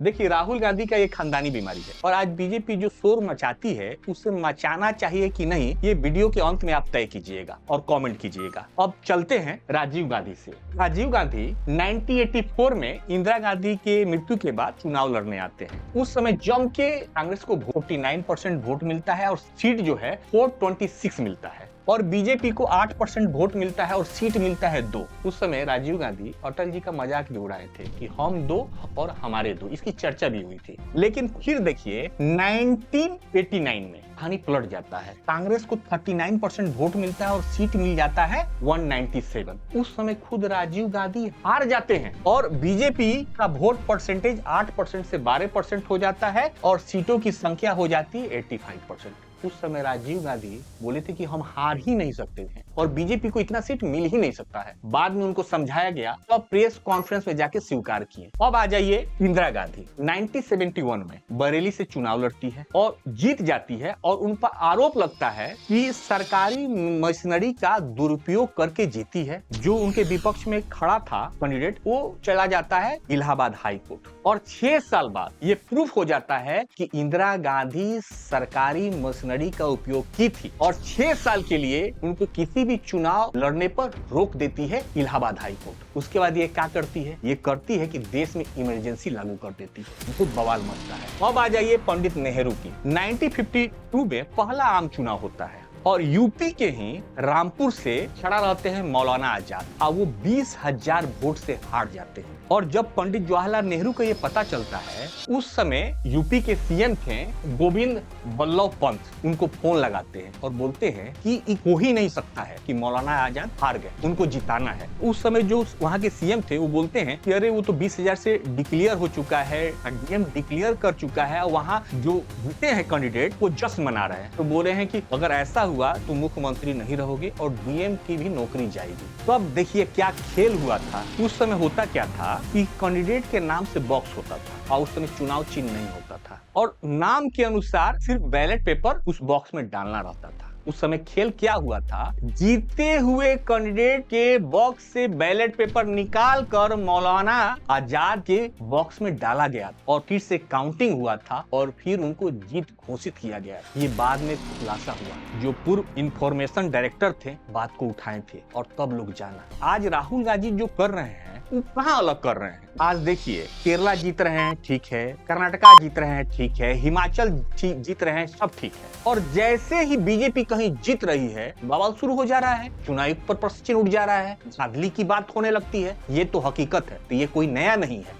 देखिए, राहुल गांधी का ये खानदानी बीमारी है और आज बीजेपी जो शोर मचाती है उसे मचाना चाहिए कि नहीं, ये वीडियो के अंत में आप तय कीजिएगा और कमेंट कीजिएगा। अब चलते हैं राजीव गांधी से। राजीव गांधी 1984 में इंदिरा गांधी के मृत्यु के बाद चुनाव लड़ने आते हैं। उस समय जम के कांग्रेस को 49% वोट मिलता है और सीट जो है 426 मिलता है और बीजेपी को 8% वोट मिलता है और सीट मिलता है 2। उस समय राजीव गांधी अटल जी का मजाक भी उड़ाए थे कि हम 2 और हमारे 2, इसकी चर्चा भी हुई थी। लेकिन फिर देखिए 1989 में कहानी पलट जाता है। कांग्रेस को 39% वोट मिलता है और सीट मिल जाता है 197। उस समय खुद राजीव गांधी हार जाते हैं और बीजेपी का वोट परसेंटेज 8% से 12% हो जाता है और सीटों की संख्या हो जाती है 85%। उस समय राजीव गांधी बोले थे कि हम हार ही नहीं सकते थे और बीजेपी को इतना सीट मिल ही नहीं सकता है। बाद में उनको समझाया गया तो अब प्रेस कॉन्फ्रेंस में जाके स्वीकार किए। अब आ जाइए इंदिरा गांधी 1971 में बरेली से चुनाव लड़ती है और जीत जाती है और उन पर आरोप लगता है कि सरकारी मशीनरी का दुरुपयोग करके जीती है। जो उनके विपक्ष में खड़ा था कैंडिडेट, वो चला जाता है इलाहाबाद हाई कोर्ट और 6 साल बाद ये प्रूफ हो जाता है कि इंदिरा गांधी सरकारी मशीनरी का उपयोग की थी और 6 साल के लिए उनको किसी भी चुनाव लड़ने पर रोक देती है इलाहाबाद हाई कोर्ट। उसके बाद ये क्या करती है? ये करती है कि देश में इमरजेंसी लागू कर देती है। बहुत बवाल मचता है। अब आ जाइए पंडित नेहरू की। 1952 में पहला आम चुनाव होता है और यूपी के ही रामपुर से खड़ा रहते हैं मौलाना आजाद और वो 20,000 वोट से हार जाते हैं। और जब पंडित जवाहरलाल नेहरू को ये पता चलता है, उस समय यूपी के सीएम थे गोविंद बल्लभ पंत, उनको फोन लगाते हैं और बोलते हैं कि हो ही नहीं सकता है कि मौलाना आजाद हार गए, उनको जिताना है। उस समय जो वहाँ के सीएम थे वो बोलते हैं कि अरे वो तो 20,000 से डिक्लेयर हो चुका है, डीएम डिक्लेयर कर चुका है और वहाँ जो जीते हैं कैंडिडेट वो जश्न मना रहे हैं। तो बोले हैं कि अगर ऐसा हुआ तो मुख्यमंत्री नहीं रहोगे और डीएम की भी नौकरी जाएगी। तो अब देखिए क्या खेल हुआ था। उस समय होता क्या था कि कैंडिडेट के नाम से बॉक्स होता था और उस समय चुनाव चिन्ह नहीं होता था और नाम के अनुसार सिर्फ बैलेट पेपर उस बॉक्स में डालना रहता था। उस समय खेल क्या हुआ था, जीते हुए कैंडिडेट के बॉक्स से बैलेट पेपर निकाल कर मौलाना आजाद के बॉक्स में डाला गया और फिर से काउंटिंग हुआ था और फिर उनको जीत घोषित किया गया। ये बाद में खुलासा हुआ। जो पूर्व इंफॉर्मेशन डायरेक्टर थे बात को उठाए थे और तब लोग जाना। आज राहुल गांधी जो कर रहे हैं वो कहाँ अलग कर रहे हैं। आज देखिए केरला जीत रहे हैं, ठीक है, कर्नाटका जीत रहे हैं, ठीक है, हिमाचल जीत रहे हैं, सब ठीक है। और जैसे ही बीजेपी कहीं जीत रही है बवाल शुरू हो जा रहा है, चुनाव आयोग पर प्रश्न चिन्ह उठ जा रहा है, धांधली की बात होने लगती है। ये तो हकीकत है, तो ये कोई नया नहीं है।